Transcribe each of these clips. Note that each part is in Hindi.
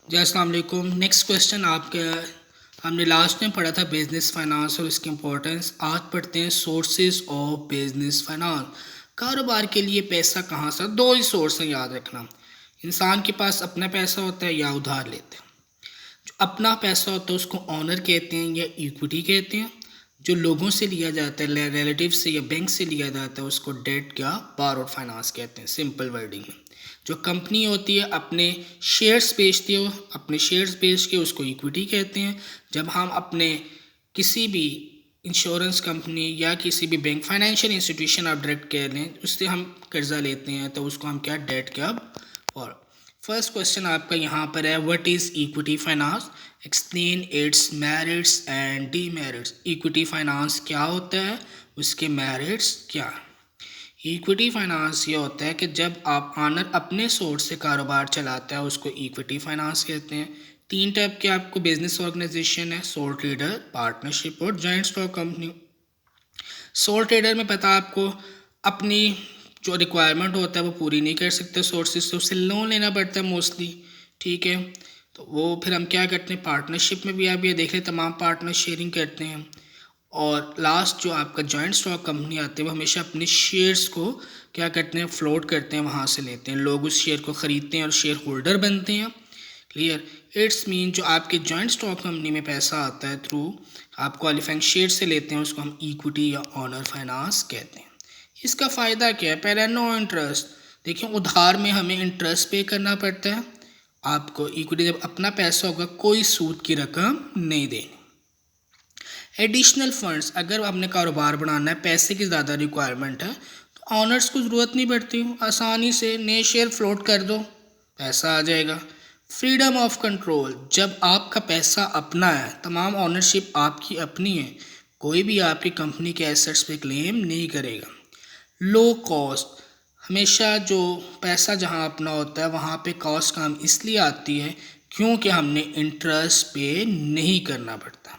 जी अस्सलाम वालेकुम। नेक्स्ट क्वेश्चन आपके हमने लास्ट में पढ़ा था बिजनेस फाइनेंस और इसकी इम्पोर्टेंस। आज पढ़ते हैं सोर्सेज ऑफ बिजनेस फाइनेंस। कारोबार के लिए पैसा कहाँ से? दो ही सोर्स हैं, याद रखना। इंसान के पास अपना पैसा होता है या उधार लेते हैं। जो अपना पैसा होता है उसको ऑनर कहते हैं या इक्विटी कहते हैं। जो लोगों से लिया जाता है, रिलेटिव से या बैंक से लिया जाता है, उसको डेट या बारोड फाइनेंस कहते हैं, सिंपल वर्डिंग में। जो कंपनी होती है अपने शेयर्स बेचती है, अपने शेयर्स बेच के उसको इक्विटी कहते हैं। जब हम अपने किसी भी इंश्योरेंस कंपनी या किसी भी बैंक, फाइनेंशियल इंस्टीट्यूशन आप डायरेक्ट कह लें, उससे हम कर्जा लेते हैं तो उसको हम क्या डेट क्या। और फर्स्ट क्वेश्चन आपका यहाँ पर है, what is equity finance, explain it's merits and demerits. Equity finance क्या होता है, उसके मेरिट्स क्या है। इक्विटी फाइनेंस ये होता है कि जब आप ऑनर अपने सोर्स से कारोबार चलाता है उसको इक्विटी फाइनेंस कहते हैं। तीन टाइप के आपको बिजनेस ऑर्गेनाइजेशन है, सोल ट्रेडर, पार्टनरशिप और joint stock company. Soul trader में पता आपको अपनी जो रिक्वायरमेंट होता है वो पूरी नहीं कर सकते सोर्सेज से, उससे लोन लेना पड़ता है मोस्टली, ठीक है। तो वो फिर हम क्या करते हैं, पार्टनरशिप में भी आप ये देख लें तमाम पार्टनर शेयरिंग करते हैं। और लास्ट जो आपका जॉइंट स्टॉक कंपनी आती है वो हमेशा अपने शेयर्स को क्या करते हैं, फ्लोट करते हैं, वहाँ से लेते हैं, लोग उस शेयर को ख़रीदते हैं और शेयर होल्डर बनते हैं। क्लियर। इट्स मीन जो आपके जॉइंट स्टॉक कंपनी में पैसा आता है थ्रू आप क्वालिफाइंग शेयर से लेते हैं, उसको हम इक्विटी या ऑनर फाइनेंस कहते हैं। इसका फ़ायदा क्या है? पहले नो इंटरेस्ट। देखिए उधार में हमें इंटरेस्ट पे करना पड़ता है, आपको इक्विटी जब अपना पैसा होगा कोई सूद की रकम नहीं देनी। एडिशनल फंड्स, अगर आपने कारोबार बनाना है, पैसे की ज़्यादा रिक्वायरमेंट है तो ऑनर्स को ज़रूरत नहीं पड़ती, आसानी से नए शेयर फ्लोट कर दो, पैसा आ जाएगा। फ्रीडम ऑफ कंट्रोल, जब आपका पैसा अपना है, तमाम ऑनरशिप आपकी अपनी है, कोई भी आपकी कंपनी के एसेट्स पे क्लेम नहीं करेगा। लो कॉस्ट, हमेशा जो पैसा जहाँ अपना होता है वहाँ पे कॉस्ट कम इसलिए आती है क्योंकि हमने इंटरेस्ट पे नहीं करना पड़ता।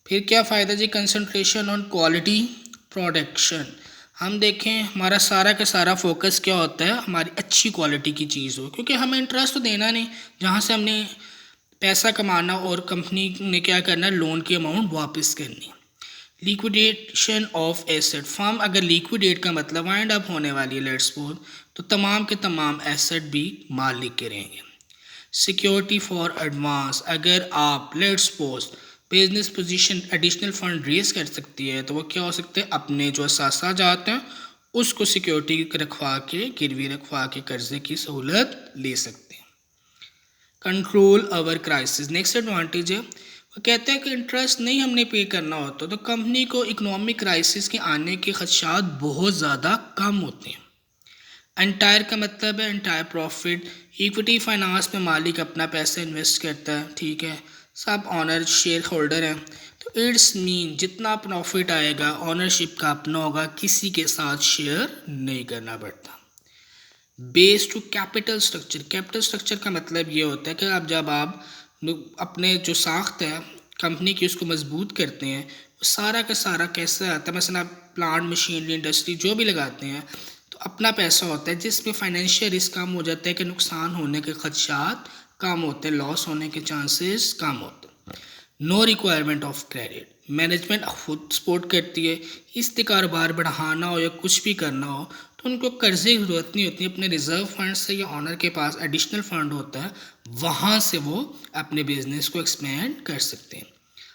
फिर क्या फ़ायदा जी, कंसंट्रेशन ऑन क्वालिटी प्रोडक्शन। हम देखें हमारा सारा का सारा फोकस क्या होता है, हमारी अच्छी क्वालिटी की चीज़ हो, क्योंकि हमें इंटरेस्ट तो देना नहीं, जहाँ से हमने पैसा कमाना और कंपनी ने क्या करना, लोन की अमाउंट वापस करनी। लिक्विडेशन ऑफ एसेट, फर्म अगर लिक्विडेट का मतलब वाइंड अप होने वाली है लेट्स सपोज, तो तमाम के तमाम एसेट भी मालिक के रहेंगे। सिक्योरिटी फॉर एडवांस, अगर आप let's suppose business position additional fund raise कर सकती है तो वो क्या हो सकते हैं, अपने जो असासा जाते हैं उसको सिक्योरिटी रखवा के, गिरवी रखवा के कर्जे की सहूलत ले सकते हैं। कंट्रोल अवर क्राइसिस, नेक्स्ट एडवांटेज है, वो कहते हैं कि इंटरेस्ट नहीं हमने पे करना होता तो कंपनी को इकोनॉमिक क्राइसिस के आने के खदशात बहुत ज़्यादा कम होते हैं। एंटायर का मतलब है एंटायर प्रॉफिट, इक्विटी फाइनेंस में मालिक अपना पैसा इन्वेस्ट करता है, ठीक है, सब ऑनर शेयर होल्डर हैं, तो इट्स मीन जितना प्रॉफिट आएगा ऑनरशिप का अपना होगा, किसी के साथ शेयर नहीं करना पड़ता। Base to capital structure, capital structure का मतलब ये होता है कि आप जब आप अपने जो साख्त है कंपनी की उसको मजबूत करते हैं, वो सारा का सारा कैसे आता है, मसलन आप प्लांट मशीनरी इंडस्ट्री जो भी लगाते हैं तो अपना पैसा होता है जिसमें फाइनेंशियल रिस्क कम हो जाता है कि नुकसान होने के खदशात कम होते हैं, लॉस होने के चांसेस कम होते हैं। No requirement of credit, management खुद सपोर्ट करती है, इससे कारोबार बढ़ाना हो या कुछ भी करना हो तो उनको कर्जे की ज़रूरत नहीं होती, अपने रिजर्व फंड से या ऑनर के पास एडिशनल फंड होता है, वहाँ से वो अपने बिजनेस को एक्सपेंड कर सकते हैं।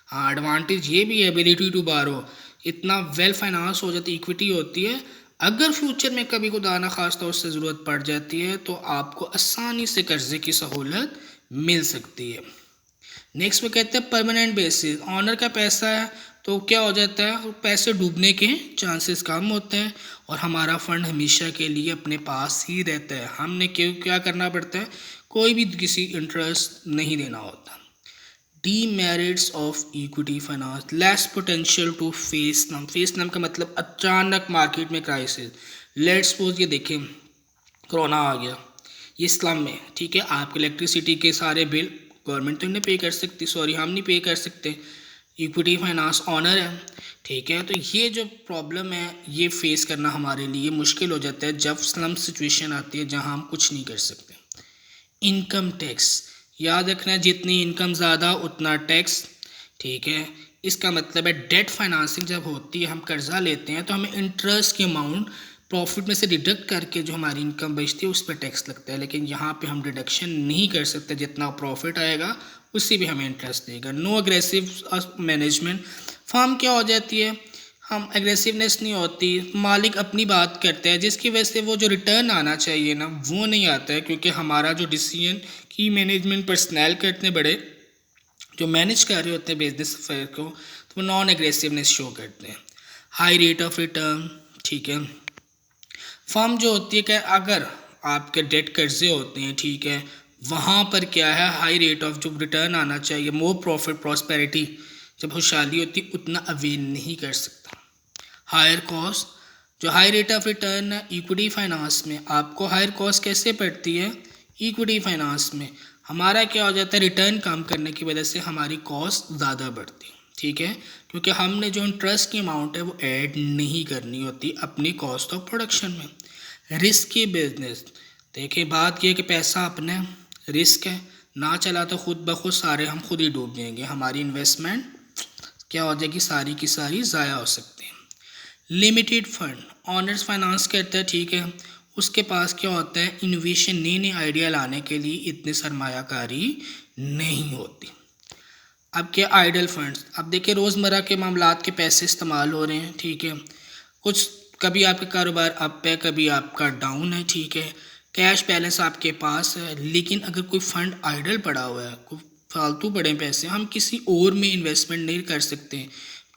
हाँ एडवांटेज ये भी है, एबिलिटी टू बारो, इतना वेल फाइनेंस हो जाती, इक्विटी होती है, अगर फ्यूचर में कभी खुदा ना खास्ता उससे ज़रूरत पड़ जाती है तो आपको आसानी से कर्जे की सहूलत मिल सकती है। नेक्स्ट में कहते हैं परमानेंट बेसिस, ऑनर का पैसा है तो क्या हो जाता है, पैसे डूबने के चांसेस कम होते हैं और हमारा फंड हमेशा के लिए अपने पास ही रहता है, हमने क्यों क्या करना पड़ता है, कोई भी किसी इंटरेस्ट नहीं देना होता। Demerits of equity finance, less potential to face नम, फेस नम का मतलब अचानक मार्केट में क्राइसिस, लेट्स सपोज ये देखें कोरोना आ गया, ये इस्लाम में, ठीक है, आपके इलेक्ट्रिसिटी के सारे बिल गवर्नमेंट तो नहीं पे कर सकती, सॉरी हम नहीं पे कर सकते, इक्विटी फाइनेंस ऑनर है, ठीक है, तो ये जो प्रॉब्लम है ये फेस करना हमारे लिए मुश्किल हो जाता है जब स्लम सिचुएशन आती है जहां हम कुछ नहीं कर सकते। इनकम टैक्स, याद रखना जितनी इनकम ज़्यादा उतना टैक्स, ठीक है। इसका मतलब है डेट फाइनेंसिंग जब होती है, हम कर्जा लेते हैं तो हमें इंटरेस्ट की अमाउंट प्रॉफिट में से डिडक्ट करके जो हमारी इनकम बचती है उस पर टैक्स लगता है, लेकिन यहाँ पे हम डिडक्शन नहीं कर सकते, जितना प्रॉफिट आएगा उसी पे हमें इंटरेस्ट देगा। नो अग्रेसिव मैनेजमेंट, फर्म क्या हो जाती है, हम एग्रेसिवनेस नहीं होती, मालिक अपनी बात करते हैं, जिसकी वजह से वो जो रिटर्न आना चाहिए ना वो नहीं आता है, क्योंकि हमारा जो डिसीजन की मैनेजमेंट पर्सनल करते बड़े जो मैनेज कर रहे होते हैं बिजनेस अफेयर को, तो वो नॉन एग्रेसिवनेस शो करते हैं। हाई रेट ऑफ रिटर्न, ठीक है। फर्म जो होती है कि अगर आपके डेट कर्जे होते हैं, ठीक है, वहाँ पर क्या है हाई रेट ऑफ जो रिटर्न आना चाहिए, मोर प्रॉफिट प्रॉस्पेरिटी जब खुशहाली होती है उतना अवेल नहीं कर सकता। हायर कॉस्ट, जो हाई रेट ऑफ रिटर्न है इक्विटी फाइनेंस में, आपको हायर कॉस्ट कैसे पड़ती है, इक्विटी फाइनेंस में हमारा क्या हो जाता है, रिटर्न कम करने की वजह से हमारी कॉस्ट ज़्यादा बढ़ती है, ठीक है, क्योंकि हमने जो इंटरेस्ट की अमाउंट है वो ऐड नहीं करनी होती अपनी कॉस्ट ऑफ प्रोडक्शन में। रिस्क की बिजनेस, देखिए बात यह कि पैसा अपने रिस्क है, ना चला तो खुद ब खुद सारे हम खुद ही डूब जाएंगे, हमारी इन्वेस्टमेंट क्या हो जाएगी, सारी की सारी ज़ाया हो सकती है। लिमिटेड फंड, ऑनर्स फाइनेंस करता है, ठीक है, उसके पास क्या होता है, इनोवेशन नए नए आइडिया लाने के लिए इतनी सरमायाकारी नहीं होती। अब क्या आइडल फंड्स, अब देखिए रोज़मर्रा के मामलात के पैसे इस्तेमाल हो रहे हैं, ठीक है, कुछ कभी आपका कारोबार अप है कभी आपका डाउन है, ठीक है, कैश बैलेंस आपके पास है, लेकिन अगर कोई फंड आइडल पड़ा हुआ है, कोई फालतू पड़े पैसे, हम किसी और में इन्वेस्टमेंट नहीं कर सकते,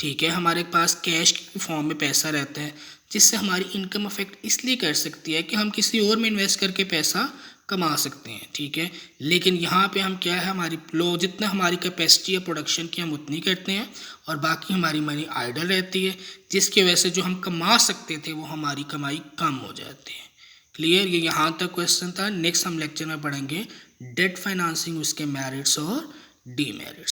ठीक है, हमारे पास कैश के फॉर्म में पैसा रहता है, जिससे हमारी इनकम अफेक्ट इसलिए कर सकती है कि हम किसी और में इन्वेस्ट करके पैसा कमा सकते हैं, ठीक है, लेकिन यहाँ पे हम क्या है, हमारी लो जितना हमारी कैपेसिटी है प्रोडक्शन की हम उतनी करते हैं और बाकी हमारी मनी आइडल रहती है, जिसकी वजह से जो हम कमा सकते थे वो हमारी कमाई कम हो जाती है। क्लियर, ये यहाँ तक क्वेश्चन था। नेक्स्ट हम लेक्चर में पढ़ेंगे डेट फाइनेंसिंग, उसके मेरिट्स और डीमेरिट्स।